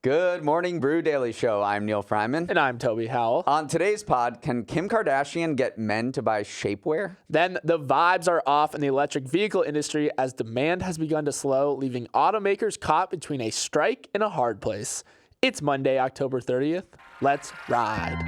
Good morning, Brew Daily Show. I'm Neal Freyman. And I'm Toby Howell. On today's pod, can Kim Kardashian get men to buy shapewear? Then the vibes are off in the electric vehicle industry as demand has begun to slow, leaving automakers caught between a strike and a hard place. It's Monday, October 30th. Let's ride.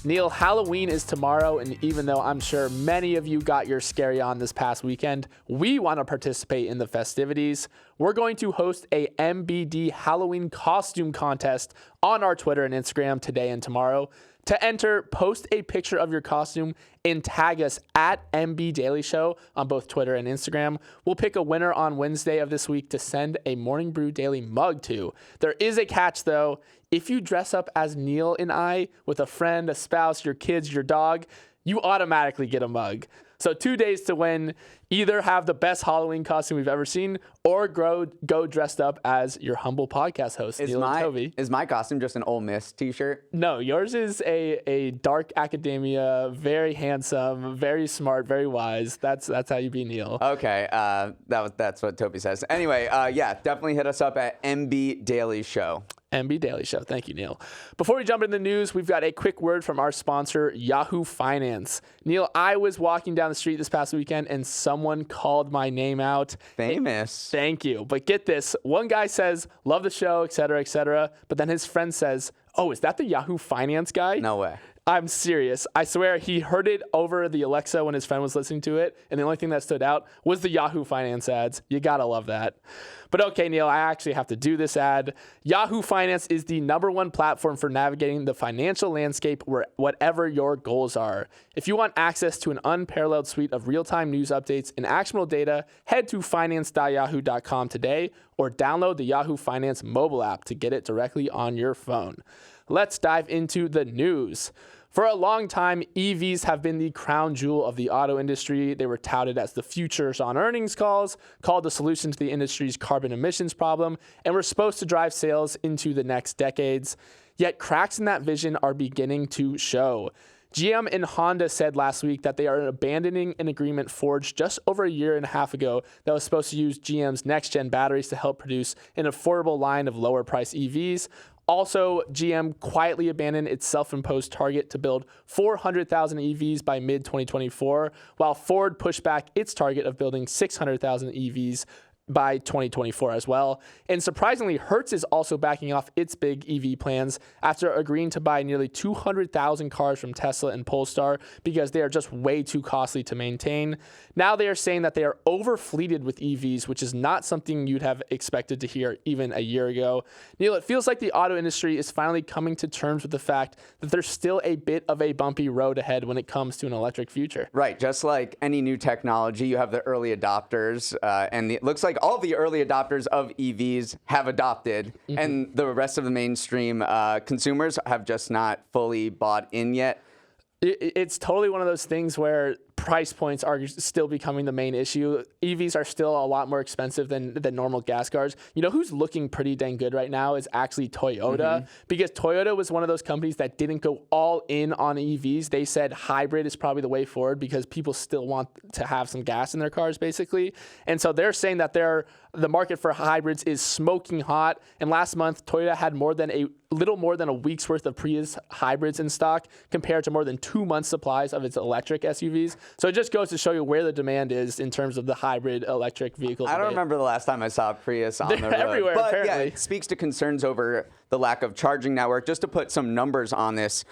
Neal, Halloween is tomorrow, and even though I'm sure many of you got your scary on this past weekend, we want to participate in the festivities. We're going to host a MBD Halloween costume contest on our Twitter and Instagram today and tomorrow. To enter, post a picture of your costume and tag us at MB Daily Show on both Twitter and Instagram. We'll pick a winner on Wednesday of this week to send a Morning Brew Daily mug to. There is a catch, though. If you dress up as Neal and I with a friend, a spouse, your kids, your dog, you automatically get a mug. So 2 days to win. Either have the best Halloween costume we've ever seen or go dressed up as your humble podcast host, Neal and Toby. Is my costume just an Ole Miss t-shirt? No, yours is a dark academia, very handsome, very smart, very wise. That's how you be Neal. Okay, that's what Toby says. Anyway, yeah, definitely hit us up at MB Daily Show. MB Daily Show. Thank you, Neal. Before we jump into the news, we've got a quick word from our sponsor, Yahoo Finance. Neal, I was walking down the street this past weekend and someone called my name out. Famous. Thank you. But get this. One guy says, love the show, et cetera, et cetera. But then his friend says, oh, is that the Yahoo Finance guy? No way. I'm serious. I swear he heard it over the Alexa when his friend was listening to it, and the only thing that stood out was the Yahoo Finance ads. You gotta love that. But okay, Neal, I actually have to do this ad. Yahoo Finance is the #1 platform for navigating the financial landscape whatever your goals are. If you want access to an unparalleled suite of real-time news updates and actionable data, head to finance.yahoo.com today or download the Yahoo Finance mobile app to get it directly on your phone. Let's dive into the news. For a long time, EVs have been the crown jewel of the auto industry. They were touted as the futures on earnings calls, called the solution to the industry's carbon emissions problem, and were supposed to drive sales into the next decades. Yet cracks in that vision are beginning to show. GM and Honda said last week that they are abandoning an agreement forged just over a year and a half ago that was supposed to use GM's next-gen batteries to help produce an affordable line of lower-priced EVs. Also, GM quietly abandoned its self-imposed target to build 400,000 EVs by mid-2024, while Ford pushed back its target of building 600,000 EVs by 2024 as well. And surprisingly, Hertz is also backing off its big EV plans after agreeing to buy nearly 200,000 cars from Tesla and Polestar because they are just way too costly to maintain. Now they are saying that they are overfleeted with EVs, which is not something you'd have expected to hear even a year ago. Neal, it feels like the auto industry is finally coming to terms with the fact that there's still a bit of a bumpy road ahead when it comes to an electric future. Right, just like any new technology, you have the early adopters, and it looks like all the early adopters of EVs have adopted, and the rest of the mainstream consumers have just not fully bought in yet. It's totally one of those things where price points are still becoming the main issue. EVs are still a lot more expensive than normal gas cars. You know who's looking pretty dang good right now is actually Toyota, because Toyota was one of those companies that didn't go all in on EVs. They said hybrid is probably the way forward because people still want to have some gas in their cars, basically. And so they're saying that the market for hybrids is smoking hot. And last month, Toyota had little more than a week's worth of Prius hybrids in stock compared to more than 2 months supplies of its electric SUVs. So it just goes to show you where the demand is in terms of the hybrid electric vehicle I don't remember the last time I saw a Prius on the road. They're everywhere, but apparently. Yeah, it speaks to concerns over the lack of charging network. Just to put some numbers on this,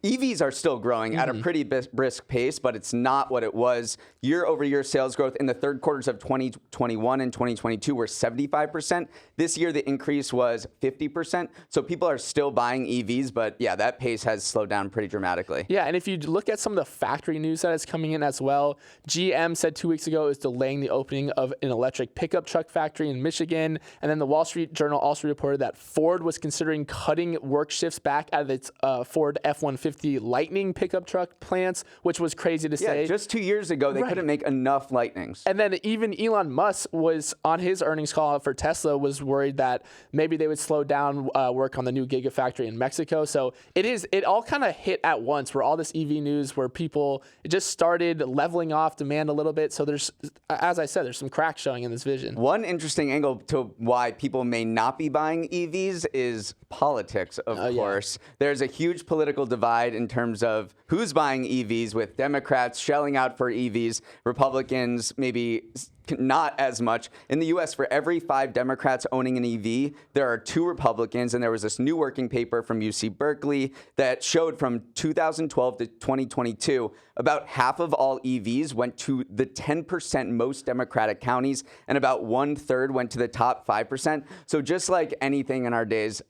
EVs are still growing at a pretty brisk pace, but it's not what it was. Year-over-year sales growth in the third quarters of 2021 and 2022 were 75%. This year, the increase was 50%. So people are still buying EVs, but yeah, that pace has slowed down pretty dramatically. Yeah, and if you look at some of the factory news that is coming in as well, GM said 2 weeks ago is delaying the opening of an electric pickup truck factory in Michigan. And then the Wall Street Journal also reported that Ford was considering cutting work shifts back out of its Ford F-150 F-150 Lightning pickup truck plants, which was crazy to say. Just 2 years ago, they couldn't make enough Lightnings. And then even Elon Musk was on his earnings call for Tesla was worried that maybe they would slow down work on the new Gigafactory in Mexico. So it all kind of hit at once, where all this EV news, where it just started leveling off demand a little bit. So there's, as I said, there's some cracks showing in this vision. One interesting angle to why people may not be buying EVs is politics, of course. There's a huge political divide in terms of who's buying EVs, with Democrats shelling out for EVs, Republicans maybe not as much. In the U.S., for every 5 Democrats owning an EV, there are 2 Republicans. And there was this new working paper from UC Berkeley that showed from 2012 to 2022, about half of all EVs went to the 10% most Democratic counties, and about 1/3 went to the top 5%. So just like anything in our days,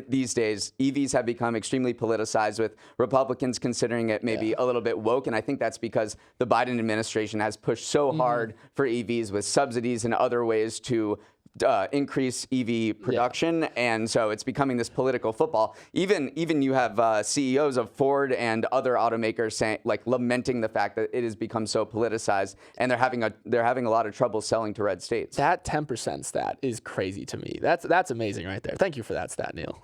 these days, EVs have become extremely politicized, with Republicans considering it maybe a little bit woke. And I think that's because the Biden administration has pushed so hard for EVs with subsidies and other ways to increase EV production, and so it's becoming this political football. Even you have CEOs of Ford and other automakers saying, lamenting the fact that it has become so politicized, and they're having a lot of trouble selling to red states. That 10% stat is crazy to me. That's amazing right there. Thank you for that stat, Neal.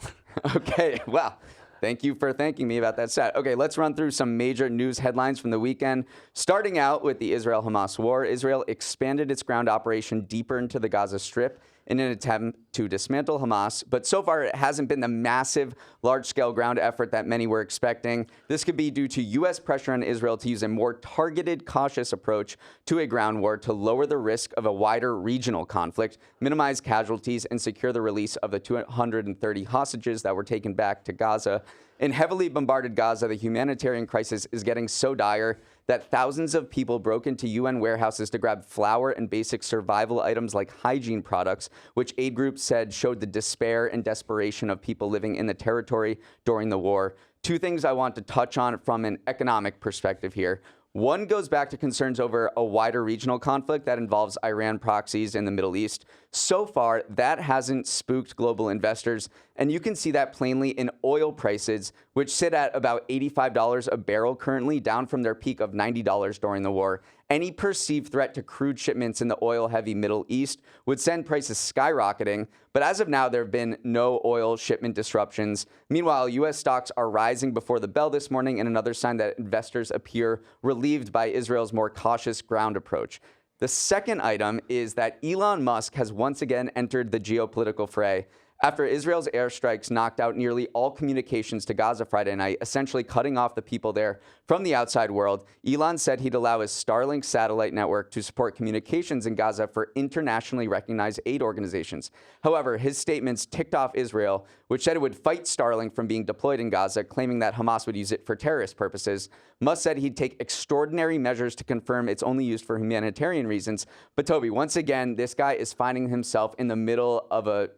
Okay, well. Thank you for thanking me about that stat. Okay, let's run through some major news headlines from the weekend. Starting out with the Israel-Hamas War, Israel expanded its ground operation deeper into the Gaza Strip in an attempt to dismantle Hamas, but so far it hasn't been the massive, large-scale ground effort that many were expecting. This could be due to U.S. pressure on Israel to use a more targeted, cautious approach to a ground war to lower the risk of a wider regional conflict, minimize casualties, and secure the release of the 230 hostages that were taken back to Gaza. In heavily bombarded Gaza, the humanitarian crisis is getting so dire that thousands of people broke into UN warehouses to grab flour and basic survival items like hygiene products, which aid groups said showed the despair and desperation of people living in the territory during the war. 2 things I want to touch on from an economic perspective here. One goes back to concerns over a wider regional conflict that involves Iran proxies in the Middle East. So far, that hasn't spooked global investors, and you can see that plainly in oil prices, which sit at about $85 a barrel currently, down from their peak of $90 during the war. Any perceived threat to crude shipments in the oil-heavy Middle East would send prices skyrocketing, but as of now, there have been no oil shipment disruptions. Meanwhile, U.S. stocks are rising before the bell this morning, and another sign that investors appear relieved by Israel's more cautious ground approach. The second item is that Elon Musk has once again entered the geopolitical fray. After Israel's airstrikes knocked out nearly all communications to Gaza Friday night, essentially cutting off the people there from the outside world, Elon said he'd allow his Starlink satellite network to support communications in Gaza for internationally recognized aid organizations. However, his statements ticked off Israel, which said it would fight Starlink from being deployed in Gaza, claiming that Hamas would use it for terrorist purposes. Musk said he'd take extraordinary measures to confirm it's only used for humanitarian reasons. But Toby, once again, this guy is finding himself in the middle of a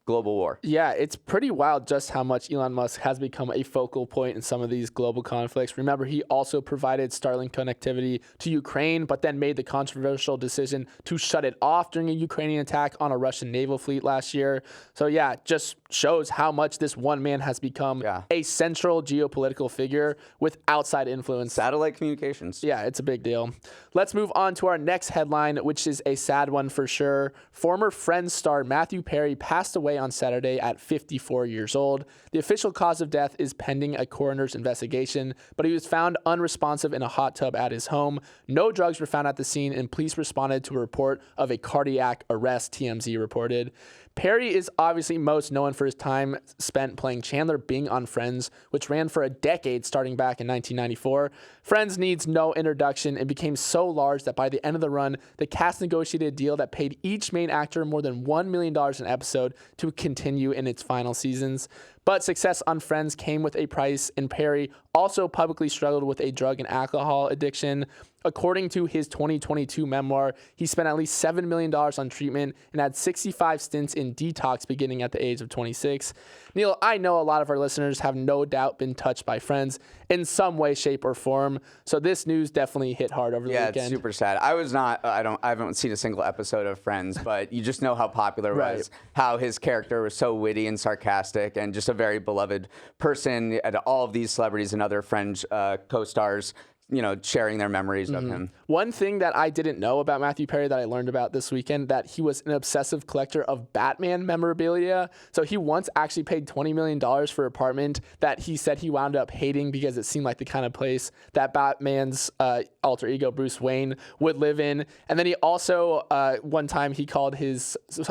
global war. Yeah, it's pretty wild just how much Elon Musk has become a focal point in some of these global conflicts. Remember, he also provided Starlink connectivity to Ukraine, but then made the controversial decision to shut it off during a Ukrainian attack on a Russian naval fleet last year. So yeah, just shows how much this one man has become a central geopolitical figure with outside influence. Satellite communications. Yeah, it's a big deal. Let's move on to our next headline, which is a sad one for sure. Former Friends star Matthew Perry passed away on Saturday at 54 years old. The official cause of death is pending a coroner's investigation, but he was found unresponsive in a hot tub at his home. No drugs were found at the scene, and police responded to a report of a cardiac arrest, TMZ reported. Perry is obviously most known for his time spent playing Chandler Bing on Friends, which ran for a decade starting back in 1994. Friends needs no introduction and became so large that by the end of the run, the cast negotiated a deal that paid each main actor more than $1 million an episode to continue in its final seasons. But success on Friends came with a price, and Perry also publicly struggled with a drug and alcohol addiction. According to his 2022 memoir, he spent at least $7 million on treatment and had 65 stints in detox beginning at the age of 26. Neal, I know a lot of our listeners have no doubt been touched by Friends in some way, shape, or form. So this news definitely hit hard over the weekend. Yeah, it's super sad. I was not, I haven't seen a single episode of Friends, but you just know how popular it was, how his character was so witty and sarcastic and just a very beloved person, and all of these celebrities and other Fringe co-stars, sharing their memories of him. One thing that I didn't know about Matthew Perry that I learned about this weekend, that he was an obsessive collector of Batman memorabilia. So he once actually paid $20 million for an apartment that he said he wound up hating because it seemed like the kind of place that Batman's alter ego, Bruce Wayne, would live in. And then he also, one time he called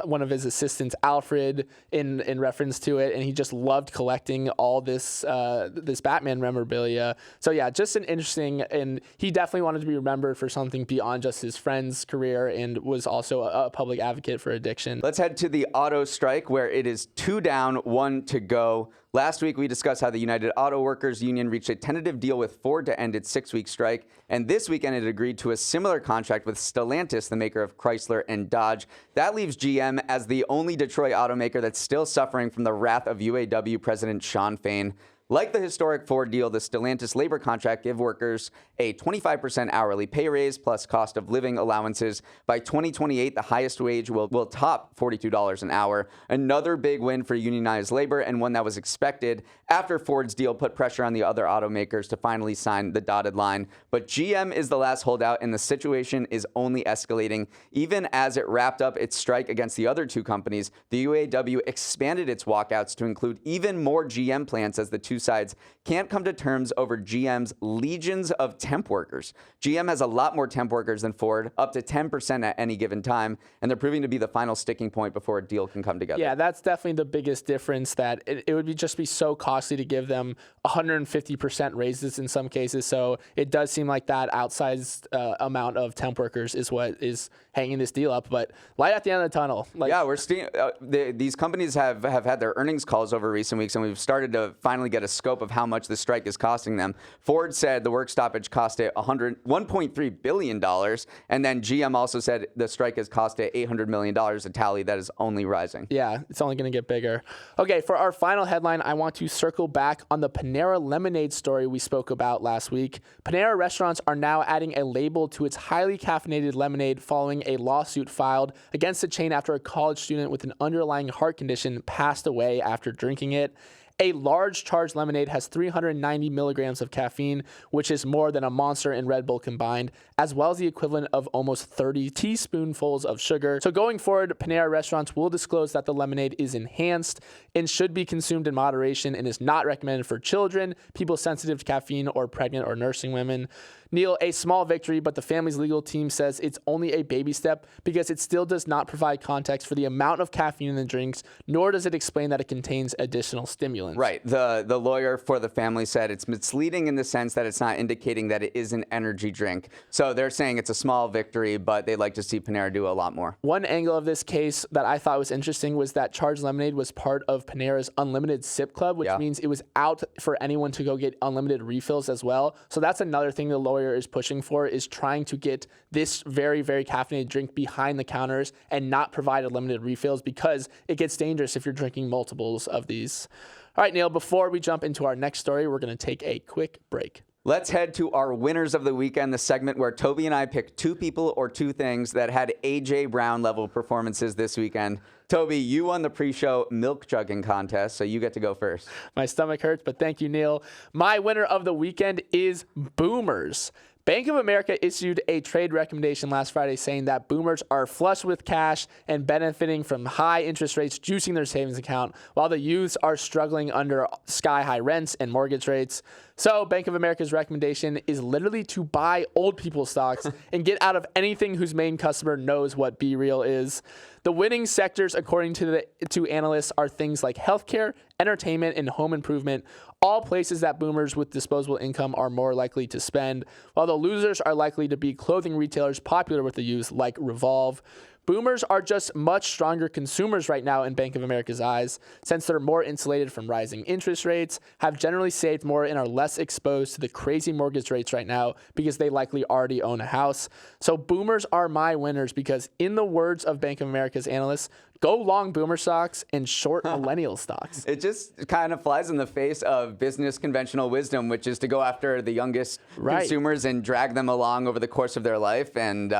one of his assistants Alfred in reference to it. And he just loved collecting all this Batman memorabilia. So yeah, just an interesting, and he definitely wanted to be remembered for something beyond just his friend's career, and was also a public advocate for addiction. Let's head to the auto strike, where it is 2 down, 1 to go. Last week, we discussed how the United Auto Workers Union reached a tentative deal with Ford to end its 6-week strike. And this weekend, it agreed to a similar contract with Stellantis, the maker of Chrysler and Dodge. That leaves GM as the only Detroit automaker that's still suffering from the wrath of UAW President Shawn Fain. Like the historic Ford deal, the Stellantis labor contract give workers a 25% hourly pay raise plus cost of living allowances. By 2028, the highest wage will top $42 an hour. Another big win for unionized labor, and one that was expected after Ford's deal put pressure on the other automakers to finally sign the dotted line. But GM is the last holdout, and the situation is only escalating. Even as it wrapped up its strike against the other two companies, the UAW expanded its walkouts to include even more GM plants, as the two sides can't come to terms over GM's legions of temp workers. GM has a lot more temp workers than Ford, up to 10% at any given time, and they're proving to be the final sticking point before a deal can come together. Yeah, that's definitely the biggest difference, that it would just be so costly to give them 150% raises in some cases. So it does seem like that outsized amount of temp workers is what is hanging this deal up. But light at the end of the tunnel. Yeah, we're seeing these companies have had their earnings calls over recent weeks, and we've started to finally get a scope of how much the strike is costing them. Ford said the work stoppage cost it $1.3 billion, and then GM also said the strike has cost it $800 million, a tally that is only rising. Yeah, it's only going to get bigger. Okay, for our final headline, I want to circle back on the Panera lemonade story we spoke about last week. Panera restaurants are now adding a label to its highly caffeinated lemonade following a lawsuit filed against the chain after a college student with an underlying heart condition passed away after drinking it. A large charged lemonade has 390 milligrams of caffeine, which is more than a Monster and Red Bull combined, as well as the equivalent of almost 30 teaspoonfuls of sugar. So going forward, Panera restaurants will disclose that the lemonade is enhanced and should be consumed in moderation and is not recommended for children, people sensitive to caffeine, or pregnant or nursing women. Neal, a small victory, but the family's legal team says it's only a baby step because it still does not provide context for the amount of caffeine in the drinks, nor does it explain that it contains additional stimulants. Right. The lawyer for the family said it's misleading in the sense that it's not indicating that it is an energy drink. So they're saying it's a small victory, but they'd like to see Panera do a lot more. One angle of this case that I thought was interesting was that charged lemonade was part of Panera's Unlimited Sip Club, which means it was out for anyone to go get unlimited refills as well. So that's another thing the lawyer is pushing for, is trying to get this very, very caffeinated drink behind the counters and not provide unlimited refills, because it gets dangerous if you're drinking multiples of these. All right, Neal, before we jump into our next story, we're going to take a quick break. Let's head to our winners of the weekend, the segment where Toby and I pick 2 people or 2 things that had A.J. Brown level performances this weekend. Toby, you won the pre-show milk jugging contest, so you get to go first. My stomach hurts, but thank you, Neal. My winner of the weekend is Boomers. Bank of America issued a trade recommendation last Friday saying that boomers are flush with cash and benefiting from high interest rates, juicing their savings account, while the youths are struggling under sky-high rents and mortgage rates. So Bank of America's recommendation is literally to buy old people stocks and get out of anything whose main customer knows what Be Real is. The winning sectors, according to analysts, are things like healthcare, entertainment, and home improvement, all places that boomers with disposable income are more likely to spend, while the losers are likely to be clothing retailers popular with the youth like Revolve. Boomers are just much stronger consumers right now in Bank of America's eyes, since they're more insulated from rising interest rates, have generally saved more, and are less exposed to the crazy mortgage rates right now because they likely already own a house. So boomers are my winners because, in the words of Bank of America's analysts, Go long boomer stocks and short millennial stocks. It just kind of flies in the face of business conventional wisdom, which is to go after the youngest consumers and drag them along over the course of their life. And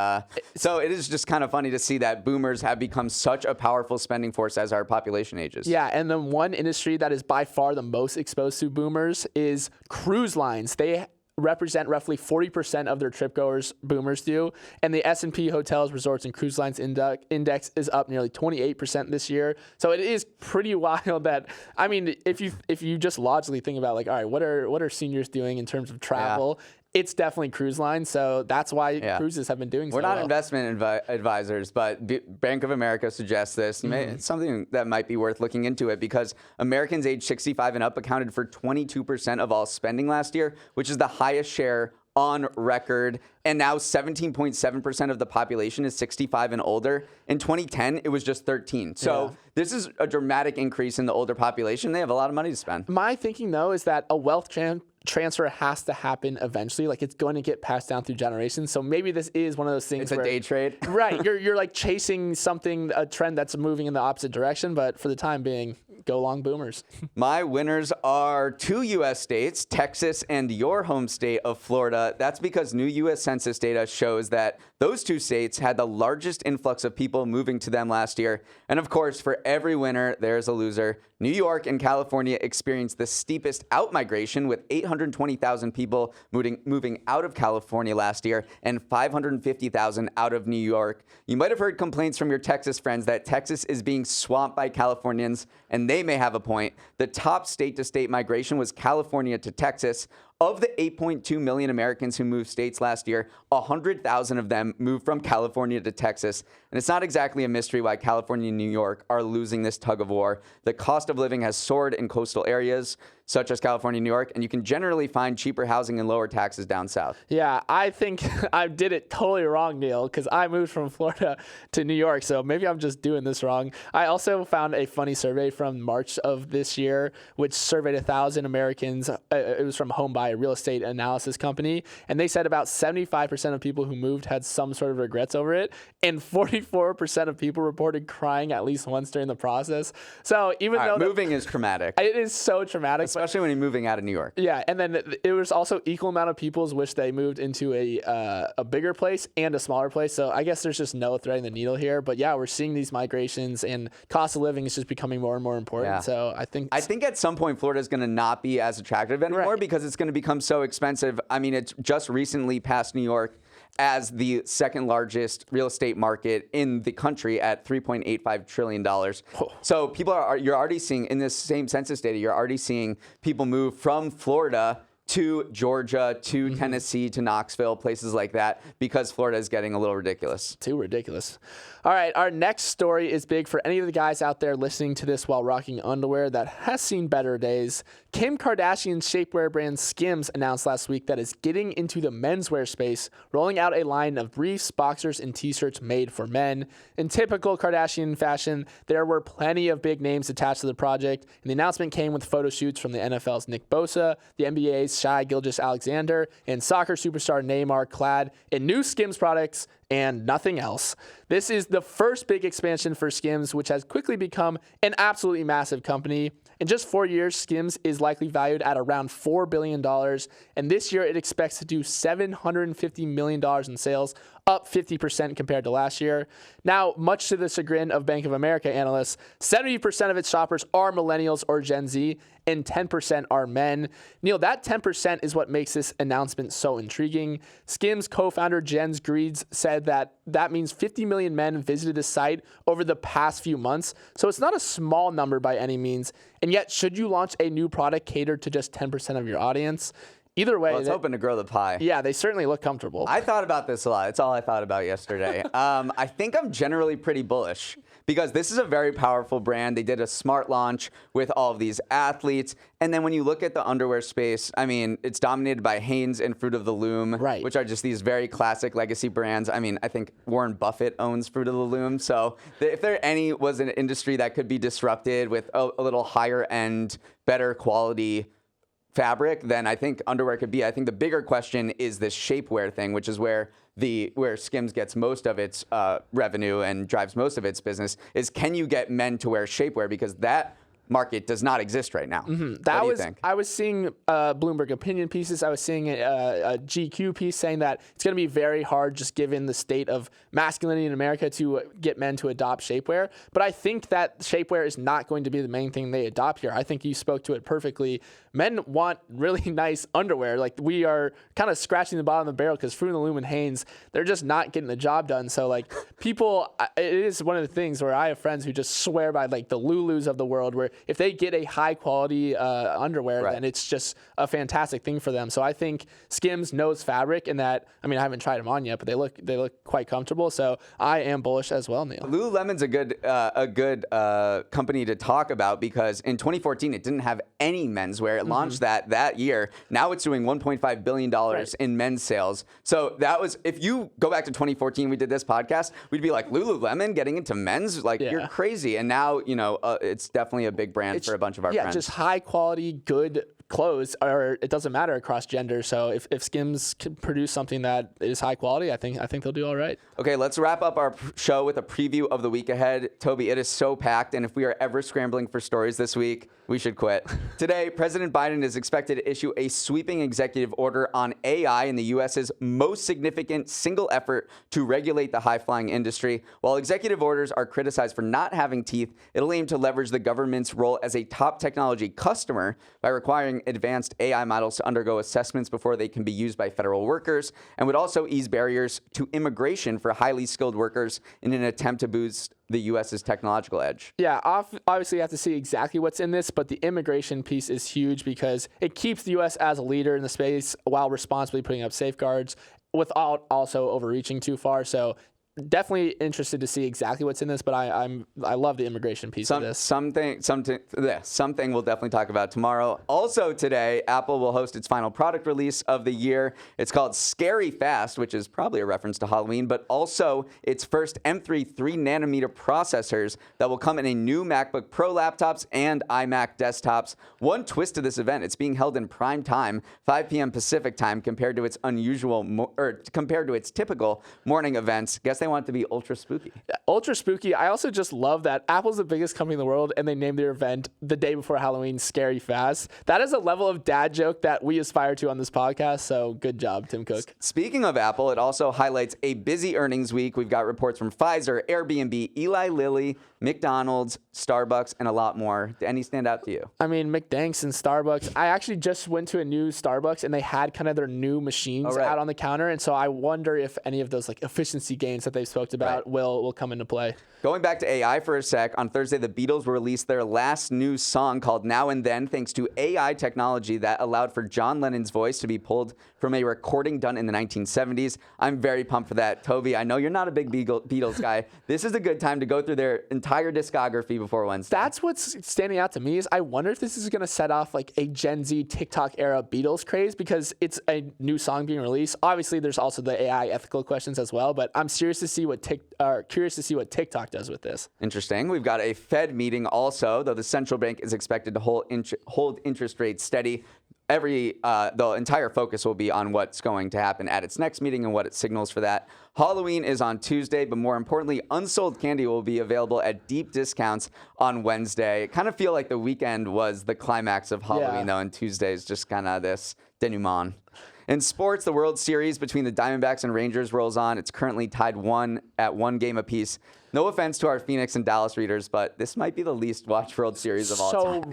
so it is just kind of funny to see that boomers have become such a powerful spending force as our population ages. Yeah, and then one industry that is by far the most exposed to boomers is cruise lines. They represent roughly 40% of their tripgoers, boomers do, and the S&P Hotels, Resorts, and Cruise Lines Index is up nearly 28% this year. So it is pretty wild that, I mean, if you just logically think about like, all right, what are seniors doing in terms of travel? Yeah. It's definitely cruise lines, so that's why cruises have been doing so well. We're not investment advisors, but Bank of America suggests this. It's something that might be worth looking into it because Americans age 65 and up accounted for 22% of all spending last year, which is the highest share on record. And now 17.7% of the population is 65 and older. In 2010, it was just 13. So this is a dramatic increase in the older population. They have a lot of money to spend. My thinking, though, is that a wealth transfer has to happen eventually. Like, it's going to get passed down through generations. So maybe this is one of those things. It's a day trade. Right. You're like chasing something, a trend that's moving in the opposite direction. But for the time being, go long boomers. My winners are 2 U.S. states, Texas and your home state of Florida. That's because new U.S. Census data shows that those 2 states had the largest influx of people moving to them last year. And of course, for every winner, there's a loser. New York and California experienced the steepest out-migration with 820,000 people moving out of California last year and 550,000 out of New York. You might have heard complaints from your Texas friends that Texas is being swamped by Californians, and they may have a point. The top state-to-state migration was California to Texas. Of the 8.2 million Americans who moved states last year, 100,000 of them moved from California to Texas. And it's not exactly a mystery why California and New York are losing this tug of war. The cost of living has soared in coastal areas, such as California and New York, and you can generally find cheaper housing and lower taxes down south. Yeah, I think I did it totally wrong, Neal, because I moved from Florida to New York, so maybe I'm just doing this wrong. I also found a funny survey from March of this year, which surveyed 1,000 Americans. It was from Homebuy, a real estate analysis company, and they said about 75% of people who moved had some sort of regrets over it, and 44% of people reported crying at least once during the process. So even though moving is traumatic. It is so traumatic. Especially when you're moving out of New York. Yeah, and then it was also equal amount of people wish they moved into a bigger place and a smaller place. So I guess there's just no threading the needle here. But yeah, we're seeing these migrations, and cost of living is just becoming more and more important. Yeah. So I think at some point Florida is going to not be as attractive anymore because it's going to become so expensive. I mean, it's just recently passed New York as the second largest real estate market in the country at $3.85 trillion. So you're already seeing in this same census data, you're already seeing people move from Florida to Georgia, to Tennessee, to Knoxville, places like that, because Florida is getting a little ridiculous. Too ridiculous. All right, our next story is big for any of the guys out there listening to this while rocking underwear that has seen better days. Kim Kardashian's shapewear brand Skims announced last week that it's getting into the menswear space, rolling out a line of briefs, boxers, and t-shirts made for men. In typical Kardashian fashion, there were plenty of big names attached to the project, and the announcement came with photo shoots from the NFL's Nick Bosa, the NBA's Shai Gilgeous-Alexander, and soccer superstar Neymar clad in new Skims products and nothing else. This is the first big expansion for Skims, which has quickly become an absolutely massive company. In just 4 years, Skims is likely valued at around $4 billion, and this year it expects to do $750 million in sales, up 50% compared to last year. Now, much to the chagrin of Bank of America analysts, 70% of its shoppers are millennials or Gen Z, and 10% are men. Neal, that 10% is what makes this announcement so intriguing. Skims co-founder Jens Greeds said that means 50 million men visited the site over the past few months, so it's not a small number by any means. And yet, should you launch a new product catered to just 10% of your audience? Either way, it's hoping to grow the pie. Yeah, they certainly look comfortable. I thought about this a lot. It's all I thought about yesterday. I think I'm generally pretty bullish because this is a very powerful brand. They did a smart launch with all of these athletes. And then when you look at the underwear space, I mean, it's dominated by Hanes and Fruit of the Loom, which are just these very classic legacy brands. I mean, I think Warren Buffett owns Fruit of the Loom. So if there was an industry that could be disrupted with a little higher end, better quality fabric, then I think underwear could be. I think the bigger question is this shapewear thing, which is where Skims gets most of its revenue and drives most of its business, is can you get men to wear shapewear? Because that market does not exist right now. What do you think? I was seeing Bloomberg opinion pieces. I was seeing a GQ piece saying that it's going to be very hard, just given the state of masculinity in America, to get men to adopt shapewear. But I think that shapewear is not going to be the main thing they adopt here. I think you spoke to it perfectly. Men want really nice underwear. Like, we are kind of scratching the bottom of the barrel because Fruit of the Loom and Hanes, they're just not getting the job done. So, like, people, it is one of the things where I have friends who just swear by, like, the Lulus of the world, where if they get a high quality underwear, then it's just a fantastic thing for them. So I think Skims knows fabric, and that, I mean, I haven't tried them on yet, but they look quite comfortable. So I am bullish as well, Neal. Lululemon's a good company to talk about, because in 2014 it didn't have any menswear. It launched that year. Now it's doing $1.5 billion in men's sales. So that was, if you go back to 2014, we did this podcast, we'd be like, Lululemon getting into men's, like, you're crazy. And now, it's definitely a big brand for a bunch of our friends. Yeah, just high quality, good clothes, or it doesn't matter across gender. So if Skims can produce something that is high quality, I think they'll do all right. Okay, let's wrap up our show with a preview of the week ahead. Toby, it is so packed, and if we are ever scrambling for stories this week, we should quit. Today, President Biden is expected to issue a sweeping executive order on AI in the U.S.'s most significant single effort to regulate the high-flying industry. While executive orders are criticized for not having teeth, it'll aim to leverage the government's role as a top technology customer by requiring advanced AI models to undergo assessments before they can be used by federal workers, and would also ease barriers to immigration for highly skilled workers in an attempt to boost the U.S.'s technological edge. Yeah, obviously you have to see exactly what's in this, but the immigration piece is huge because it keeps the U.S. as a leader in the space while responsibly putting up safeguards without also overreaching too far. So definitely interested to see exactly what's in this, but I love the immigration piece of this. Something we'll definitely talk about tomorrow. Also today, Apple will host its final product release of the year. It's called Scary Fast, which is probably a reference to Halloween, but also its first M3 3nm processors that will come in a new MacBook Pro laptops and iMac desktops. One twist to this event: it's being held in prime time, 5 p.m. Pacific time, compared to its typical morning events. Guess they want it to be ultra spooky. Ultra spooky. I also just love that Apple's the biggest company in the world, and they named their event the day before Halloween Scary Fast. That is a level of dad joke that we aspire to on this podcast, so good job, Tim Cook. Speaking of Apple, it also highlights a busy earnings week. We've got reports from Pfizer, Airbnb, Eli Lilly, McDonald's, Starbucks, and a lot more. Did any stand out to you? I mean, McDanks and Starbucks. I actually just went to a new Starbucks, and they had kind of their new machines out on the counter, and so I wonder if any of those like efficiency gains that they spoke about will come into play. Going back to AI for a sec, on Thursday, the Beatles released their last new song called Now and Then, thanks to AI technology that allowed for John Lennon's voice to be pulled from a recording done in the 1970s. I'm very pumped for that. Toby, I know you're not a big Beatles guy. This is a good time to go through their entire discography before Wednesday. That's what's standing out to me, is I wonder if this is going to set off like a Gen Z TikTok era Beatles craze, because it's a new song being released. Obviously, there's also the AI ethical questions as well, but I'm curious to see what TikTok does with this. Interesting. We've got a Fed meeting also, though the central bank is expected to hold interest rates steady. The entire focus will be on what's going to happen at its next meeting and what it signals for that. Halloween is on Tuesday, but more importantly, unsold candy will be available at deep discounts on Wednesday. I kind of feel like the weekend was the climax of Halloween, though, and Tuesday is just kind of this denouement. In sports, the World Series between the Diamondbacks and Rangers rolls on. It's currently tied at one game apiece. No offense to our Phoenix and Dallas readers, but this might be the least watched World Series of all time.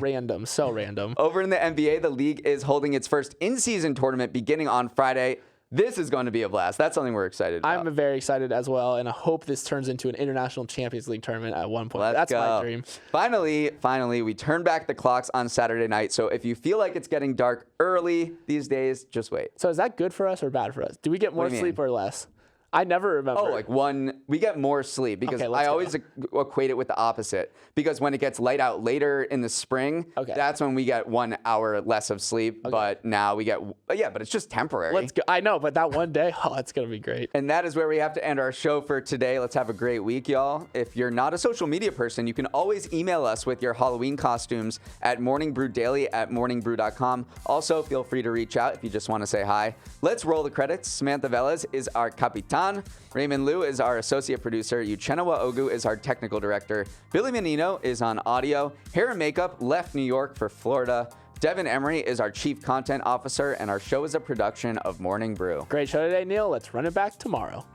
So random. Over in the NBA, the league is holding its first in-season tournament beginning on Friday. This is going to be a blast. That's something we're excited about. I'm very excited as well, and I hope this turns into an International Champions League tournament at one point. That's my dream. Finally, we turn back the clocks on Saturday night. So if you feel like it's getting dark early these days, just wait. So is that good for us or bad for us? Do we get more sleep or less? I never remember. Oh, like we get more sleep because Okay, let's I go. always equate it with the opposite. Because when it gets light out later in the spring, that's when we get 1 hour less of sleep. But now we get, but it's just temporary. Let's go. I know, but that one day, it's going to be great. And that is where we have to end our show for today. Let's have a great week, y'all. If you're not a social media person, you can always email us with your Halloween costumes at morningbrewdaily@morningbrew.com. Also, feel free to reach out if you just want to say hi. Let's roll the credits. Samantha Velez is our Capitan. Raymond Liu is our associate producer. Uchenna Ogu is our technical director. Billy Menino is on audio. Hair and makeup left New York for Florida. Devin Emery is our chief content officer, and our show is a production of Morning Brew. Great show today, Neal. Let's run it back tomorrow.